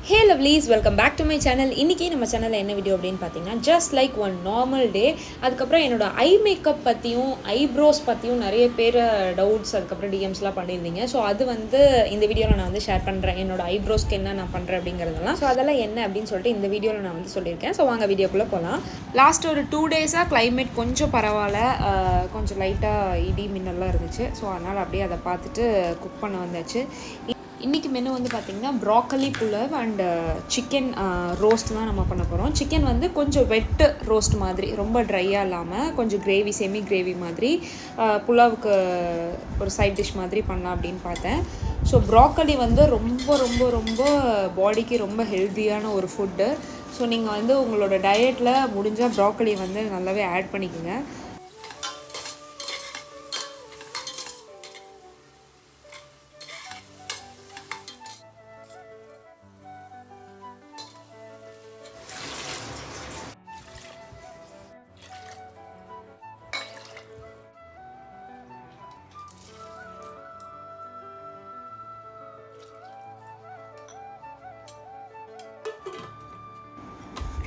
Hey lovelies, welcome back to my channel. இன்றைக்கி நம்ம சேனலில் என்ன வீடியோ அப்படின்னு பார்த்தீங்கன்னா, just like one normal day. அதுக்கப்புறம் என்னோட ஐ மேக்கப் பற்றியும் ஐப்ரோஸ் பற்றியும் நிறைய பேர் டவுட்ஸ் அதுக்கப்புறம் டிஎம்ஸ்லாம் பண்ணியிருந்தீங்க. ஸோ அது வந்து இந்த வீடியோவில் நான் வந்து ஷேர் பண்ணுறேன். என்னோட ஐப்ரோஸ்க்கு என்ன நான் பண்ணுறேன் அப்படிங்கிறதெல்லாம். ஸோ அதெல்லாம் என்ன அப்படின்னு சொல்லிட்டு இந்த வீடியோவில் நான் வந்து சொல்லியிருக்கேன். ஸோ வாங்க வீடியோக்குள்ளே போகலாம். லாஸ்ட் ஒரு 2 டேஸாக கிளைமேட் கொஞ்சம் பரவாயில்ல, கொஞ்சம் லைட்டாக இடி மின்னல்லாம் இருந்துச்சு. ஸோ அதனால் அப்படியே அதை பார்த்துட்டு குக் பண்ண வந்தாச்சு. இன்றைக்கி மெனு வந்து பார்த்திங்கன்னா broccoli pulao and chicken roast தான் நம்ம பண்ண போகிறோம். சிக்கன் வந்து கொஞ்சம் வெட்டு ரோஸ்ட் மாதிரி, ரொம்ப ட்ரையாக இல்லாமல் கொஞ்சம் கிரேவி, செமி கிரேவி மாதிரி புலாவுக்கு ஒரு சைட் டிஷ் மாதிரி பண்ணலாம் அப்படின்னு பார்த்தேன். ஸோ ப்ராக்கலி வந்து ரொம்ப ரொம்ப ரொம்ப பாடிக்கு ரொம்ப ஹெல்த்தியான ஒரு ஃபுட்டு. ஸோ நீங்கள் வந்து உங்களோட டயட்டில் முடிஞ்சால் ப்ராக்கலி வந்து நல்லாவே ஆட் பண்ணிக்கோங்க.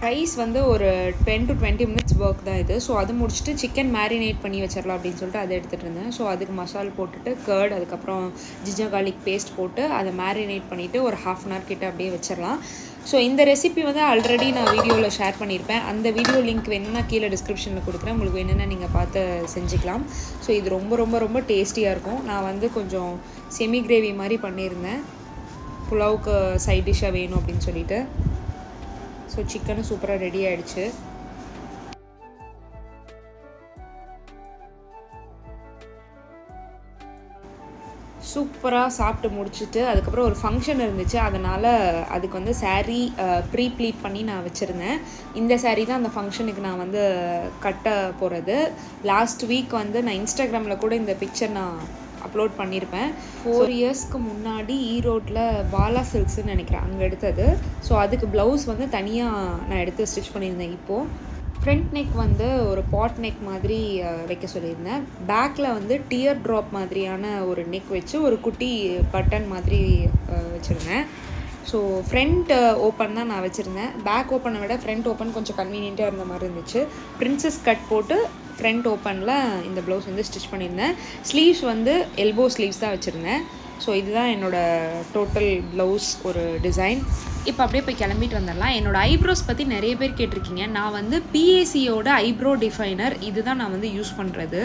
ரைஸ் வந்து ஒரு 10 to 20 minutes ஒர்க் தான் இது. ஸோ அது முடிச்சுட்டு சிக்கன் மேரினேட் பண்ணி வச்சிடலாம் அப்படின்னு சொல்லிட்டு அதை எடுத்துகிட்டு இருந்தேன். ஸோ அதுக்கு மசாலா போட்டுட்டு கர்ட், அதுக்கப்புறம் ஜிஞ்சர் கார்லிக் பேஸ்ட் போட்டு அதை மேரினேட் பண்ணிவிட்டு ஒரு 1/2 hour கிட்ட அப்படியே வச்சிடலாம். ஸோ இந்த ரெசிபி வந்து ஆல்ரெடி நான் வீடியோவில் ஷேர் பண்ணியிருப்பேன். அந்த வீடியோ லிங்க் வேணும்னா கீழே டிஸ்கிரிப்ஷனில் கொடுக்குறேன். உங்களுக்கு வேணும்னா நீங்கள் பார்த்து செஞ்சுக்கலாம். ஸோ இது ரொம்ப ரொம்ப ரொம்ப டேஸ்டியாக இருக்கும். நான் வந்து கொஞ்சம் செமி கிரேவி மாதிரி பண்ணியிருந்தேன், புலாவுக்கு சைட் டிஷ்ஷாக வேணும் அப்படின்னு சொல்லிட்டு. ஸோ சிக்கனும் சூப்பராக ரெடி ஆகிடுச்சு. சூப்பராக சாப்பிட்டு முடிச்சுட்டு அதுக்கப்புறம் ஒரு ஃபங்க்ஷன் இருந்துச்சு. அதனால் அதுக்கு வந்து சாரீ ப்ரீ ப்ளீட் பண்ணி நான் வச்சுருந்தேன். இந்த சாரீ தான் அந்த ஃபங்க்ஷனுக்கு நான் வந்து கட்ட போகிறது. லாஸ்ட் வீக் வந்து நான் இன்ஸ்டாகிராமில் கூட இந்த பிக்சர் நான் அப்லோட் பண்ணியிருப்பேன். 4 இயர்ஸ்க்கு முன்னாடி ஈரோட்டில் பாலா சில்க்ஸ்ன்னு நினைக்கிறேன், அங்கே எடுத்தது. ஸோ அதுக்கு ப்ளவுஸ் வந்து தனியாக நான் எடுத்து ஸ்டிச் பண்ணியிருந்தேன். இப்போது ஃப்ரண்ட் நெக் வந்து ஒரு பாட் நெக் மாதிரி வைக்க சொல்லியிருந்தேன். பேக்கில் வந்து டியர் ட்ராப் மாதிரியான ஒரு நெக் வச்சு ஒரு குட்டி பட்டன் மாதிரி வச்சுருந்தேன். ஸோ ஃப்ரண்ட் ஓப்பன் தான் நான் வச்சுருந்தேன். பேக் ஓப்பனை விட ஃப்ரண்ட் ஓப்பன் கொஞ்சம் கன்வீனியண்ட்டாக இருந்த மாதிரி இருந்துச்சு. பிரின்சஸ் கட் போட்டு ஃப்ரண்ட் ஓப்பனில் இந்த ப்ளவுஸ் வந்து ஸ்டிச் பண்ணியிருந்தேன். ஸ்லீவ்ஸ் வந்து எல்போ ஸ்லீவ்ஸ் தான் வச்சுருந்தேன். ஸோ இதுதான் என்னோடய டோட்டல் ப்ளவுஸ் ஒரு டிசைன். இப்போ அப்படியே போய் கிளம்பிட்டு வந்துடலாம். என்னோடய ஐப்ரோஸ் பற்றி நிறைய பேர் கேட்டிருக்கீங்க. நான் வந்து பிஏசியோட ஐப்ரோ டிஃபைனர் இது தான் நான் வந்து யூஸ் பண்ணுறது.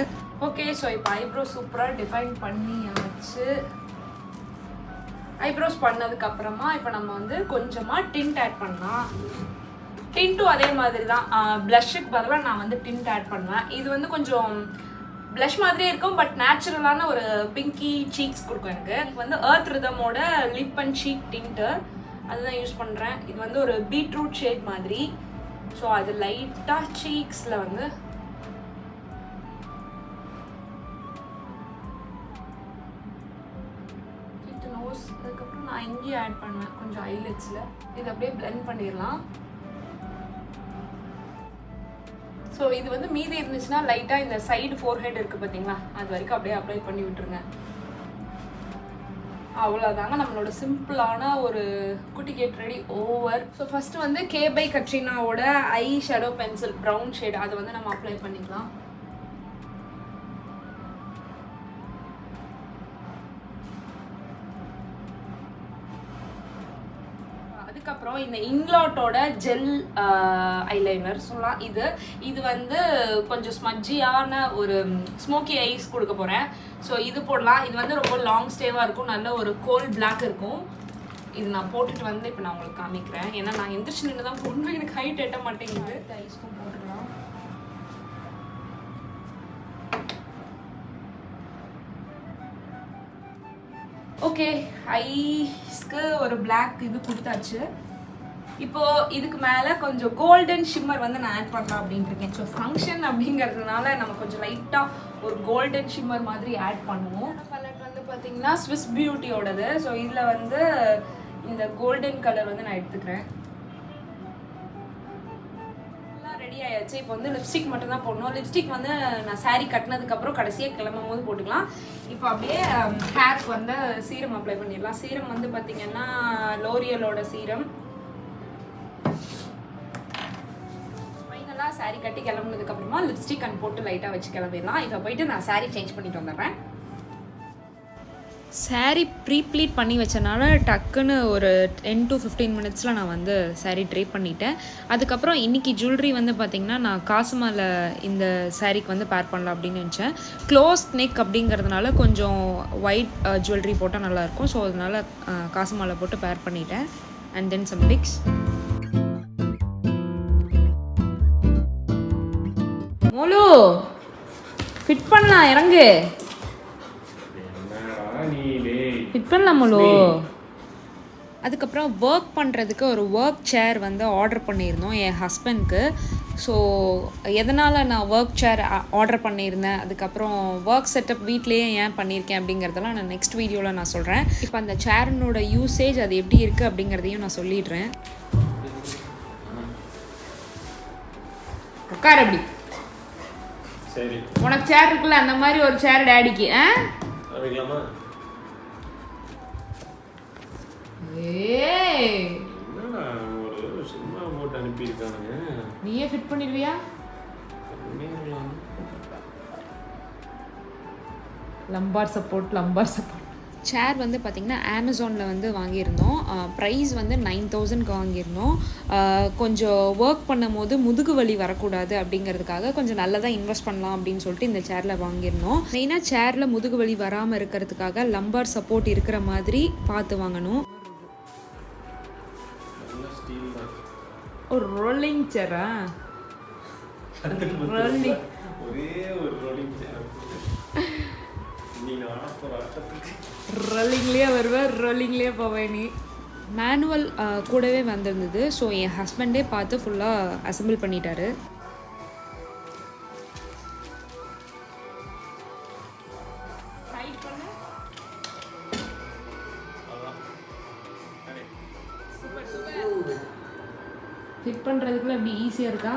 ஓகே, ஸோ இப்போ ஐப்ரோ சூப்பராக டிஃபைன் பண்ணியாச்சு. ஐப்ரோஸ் பண்ணதுக்கப்புறமா இப்போ நம்ம வந்து கொஞ்சமாக டிண்ட் ஆட் பண்ணலாம். டிண்ட்டும் அதே மாதிரி தான், ப்ளஷ்ஷுக்கு பதிலாக நான் வந்து டிண்ட் ஆட் பண்ணுவேன். இது வந்து கொஞ்சம் ப்ளஷ் மாதிரியே இருக்கும், பட் நேச்சுரலான ஒரு பிங்கி சீக்ஸ் கொடுக்கும் எனக்கு. எனக்கு வந்து எர்த் ரிதமோட லிப் அண்ட் சீக் டிண்ட்டு அதுதான் யூஸ் பண்ணுறேன். இது வந்து ஒரு பீட்ரூட் ஷேட் மாதிரி. ஸோ அது லைட்டாக சீக்ஸில் வந்து நோஸ், அதுக்கப்புறம் நான் இங்கேயும் ஆட் பண்ணுவேன் கொஞ்சம் ஐலிட்ஸில். இது அப்படியே பிளெண்ட் பண்ணிடலாம். ஸோ இது வந்து மீதி இருந்துச்சுன்னா லைட்டாக இந்த சைடு ஃபோர்ஹெட் இருக்குது பார்த்தீங்களா, அது வரைக்கும் அப்படியே அப்ளை பண்ணி விட்டுருங்க. அவ்வளோதாங்க நம்மளோட சிம்பிளான ஒரு குட்டி cat ready over. So first வந்து கே பை கட்ரினாவோட eye shadow pencil brown shade அதை வந்து நம்ம அப்ளை பண்ணிக்கலாம். அதுக்கப்புறம் இந்த இங்லாட்டோட ஜெல் ஐலைனர் சொல்லலாம். இது வந்து கொஞ்சம் ஸ்மஜ்ஜியான ஒரு ஸ்மோக்கி ஐஸ் கொடுக்க போகிறேன். ஸோ இது போடலாம். இது வந்து ரொம்ப லாங் ஸ்டேவாக இருக்கும், நல்ல ஒரு கோல் பிளாக் இருக்கும். இது நான் போட்டுட்டு வந்து இப்போ நான் உங்களுக்கு காமிக்கிறேன். ஏன்னா நான் எந்திரிச்சு நின்று தான் போடணும், எனக்கு ஹைட் எட்ட மாட்டேங்குது. ஐஸ்க்கும் போட்டுடலாம். ஓகே, ஐஸ்க்கு ஒரு பிளாக் இது கொடுத்தாச்சு. இப்போது இதுக்கு மேலே கொஞ்சம் கோல்டன் ஷிம்மர் வந்து நான் ஆட் பண்ணலாம் அப்படின்ட்டு இருக்கேன். ஸோ ஃபங்க்ஷன் அப்படிங்கிறதுனால நம்ம கொஞ்சம் லைட்டாக ஒரு கோல்டன் ஷிம்மர் மாதிரி ஆட் பண்ணுவோம். பலட் வந்து பார்த்திங்கன்னா ஸ்விஸ் பியூட்டியோடது. ஸோ இதில் வந்து இந்த கோல்டன் கலர் வந்து நான் எடுத்துக்கிறேன். ரெடி ஆயாச்சு. இப்போ வந்து லிப்ஸ்டிக் மட்டும் தான் போடணும். லிப்ஸ்டிக் வந்து நான் சாரீ கட்டினதுக்கப்புறம் கடைசியாக கிளம்பும் போது போட்டுக்கலாம். இப்போ அப்படியே ஹேருக்கு வந்து சீரம் அப்ளை பண்ணிடலாம். சீரம் வந்து பார்த்திங்கன்னா லோரியலோட சீரம் ஃபைனலாக saree கட்டி கிளம்புனதுக்கப்புறமா லிப்ஸ்டிக் அண்ட் போட்டு லைட்டாக வச்சு கிளம்பிடலாம். இப்போ போயிட்டு நான் saree சேஞ்ச் பண்ணிட்டு வந்துடுறேன். saree ப்ரீப்ளீட் பண்ணி வச்சனால டக்குன்னு ஒரு 10 to 15 மினிட்ஸில் நான் வந்து saree ட்ரை பண்ணிட்டேன். அதுக்கப்புறம் இன்றைக்கி ஜுவல்லரி வந்து பார்த்திங்கன்னா நான் காசு மாலை இந்த சாரீக்கு வந்து பேர் பண்ணலாம் அப்படின்னு நினச்சேன். க்ளோஸ் நெக் அப்படிங்கிறதுனால கொஞ்சம் ஒயிட் ஜுவல்லரி போட்டால் நல்லாயிருக்கும். ஸோ அதனால் காசு மாலை போட்டு பேர் பண்ணிட்டேன். And then some pics. மோலு ஃபிட் பண்ணலாம், இறங்கு. ஃபிட் பண்ணலாமோ? அதுக்கப்புறம் ஒர்க் பண்ணுறதுக்கு ஒரு ஒர்க் சேர் வந்து ஆர்டர் பண்ணியிருந்தோம் என் ஹஸ்பண்ட்க்கு. ஸோ எதனால் நான் ஒர்க் சேர் ஆர்டர் பண்ணியிருந்தேன், அதுக்கப்புறம் ஒர்க் செட்டப் வீட்லேயே ஏன் பண்ணியிருக்கேன் அப்படிங்கிறதெல்லாம் நான் நெக்ஸ்ட் வீடியோவில் நான் சொல்கிறேன். இப்போ அந்த சேரினோட யூசேஜ் அது எப்படி இருக்குது அப்படிங்கிறதையும் நான் சொல்லிடுறேன். உட்கார் அப்படி. சரி, உனக்கு சேர் இருக்குல்ல, அந்த மாதிரி ஒரு சேர் டேடிக்கு. நீயே ஃபிட் பண்ணிடுவியா? Lumbar support. சேர் வந்து பார்த்திங்கன்னா அமேசானில் வந்து வாங்கியிருந்தோம். ப்ரைஸ் வந்து 9,000க்கு வாங்கியிருந்தோம். கொஞ்சம் ஒர்க் பண்ணும் போது முதுகு வலி வரக்கூடாது அப்படிங்கிறதுக்காக கொஞ்சம் நல்லதாக இன்வெஸ்ட் பண்ணலாம் அப்படின்னு சொல்லிட்டு இந்த சேரில் வாங்கியிருந்தோம். மெயினாக சேரில் முதுகு வலி வராமல் இருக்கிறதுக்காக லம்பார் சப்போர்ட் இருக்கிற மாதிரி பார்த்து வாங்கணும். ஒரு ரோலிங் சேரா? ரோலிங்லேயே வருவேன், ரோலிங்லேயே போவேன். நீ மேனுவல் கூடவே வந்திருந்தது. ஸோ என் ஹஸ்பண்டே பார்த்து ஃபுல்லாக அசம்பிள் பண்ணிட்டாரு. ஃபிட் பண்ணுறதுக்குள்ள எப்படி ஈஸியாக இருக்கா?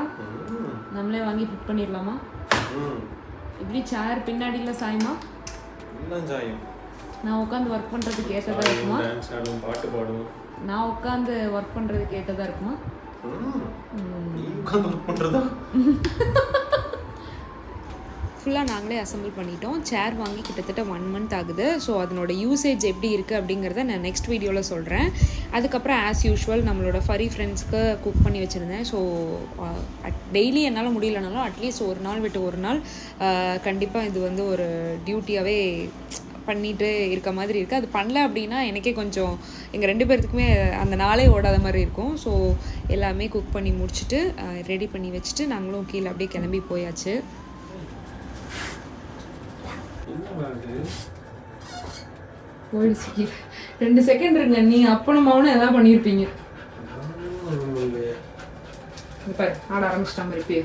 நம்மளே வாங்கி ஃபிட் பண்ணிடலாமா? எப்படி சேர் பின்னாடியில் சாயுமா? நான் உட்காந்து ஒர்க் பண்ணுறதுக்கு ஏற்றதாக இருக்குமா? பாட்டு பாடும். நான் உட்காந்து ஒர்க் பண்ணுறதுக்கு ஏற்றதாக இருக்குமா? ஃபுல்லாக நாங்களே அசம்பிள் பண்ணிட்டோம். சேர் வாங்கி கிட்டத்தட்ட 1 month ஆகுது. ஸோ அதனோட யூசேஜ் எப்படி இருக்குது அப்படிங்கிறத நான் நெக்ஸ்ட் வீடியோவில் சொல்கிறேன். அதுக்கப்புறம் ஆஸ் யூஷுவல் நம்மளோட ஃபரி ஃப்ரெண்ட்ஸ்க்கு குக் பண்ணி வச்சுருந்தேன். ஸோ டெய்லி என்னால் முடியலனாலும் அட்லீஸ்ட் ஒரு நாள் விட்டு ஒரு நாள் கண்டிப்பாக இது வந்து ஒரு டியூட்டியாகவே பண்ணிட்டு இருக்க மாதிரி இருக்குது. அது பண்ணல அப்படின்னா எனக்கே கொஞ்சம் எங்கள் 2 பேர்த்துக்குமே அந்த நாளே ஓடாத மாதிரி இருக்கும். ஸோ எல்லாமே குக் பண்ணி முடிச்சுட்டு ரெடி பண்ணி வச்சுட்டு நாங்களும் கீழே அப்படியே கிளம்பி போயாச்சு. போயிடுச்சு. 2 செகண்ட் இருங்க, நீ அப்பனும் மௌனம் எதாவது பண்ணியிருப்பீங்க. இப்போ ஆட ஆரம்பிச்சிட்டா மாதிரி இப்பயே.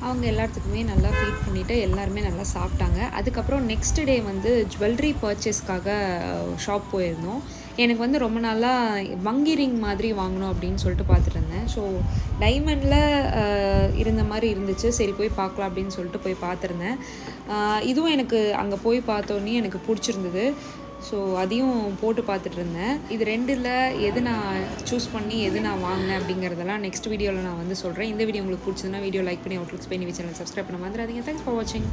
அவங்க எல்லாத்துக்குமே நல்லா ஃபீட் பண்ணிவிட்டு எல்லாருமே நல்லா சாப்பிட்டாங்க. அதுக்கப்புறம் நெக்ஸ்ட் டே வந்து ஜுவல்லரி பர்ச்சேஸ்க்காக ஷாப் போயிருந்தோம். எனக்கு வந்து ரொம்ப நாளாக வங்கி ரிங் மாதிரி வாங்கணும் அப்படின்னு சொல்லிட்டு பார்த்துட்டு இருந்தேன். ஸோ டைமண்டில் இருந்த மாதிரி இருந்துச்சு. சரி போய் பார்க்கலாம் அப்படின்னு சொல்லிட்டு போய் பார்த்துருந்தேன். இதுவும் எனக்கு அங்கே போய் பார்த்தோன்னே எனக்கு பிடிச்சிருந்தது. ஸோ அதையும் போட்டு பார்த்துட்டு இருந்தேன். இது 2ல் எது நான் சூஸ் பண்ணி எது நான் வாங்கினேன் அப்படிங்கிறதெல்லாம் நெக்ஸ்ட் வீடியோவில் நான் வந்து சொல்கிறேன். இந்த வீடியோ உங்களுக்கு பிடிச்சதுன்னா வீடியோ லைக் பண்ணி அவுட்லுக்ஸ் பண்ணி சேனல் சப்ஸ்கிரைப் பண்ண வந்துடாதீங்க. தேங்க்ஸ் ஃபார் வாட்சிங்.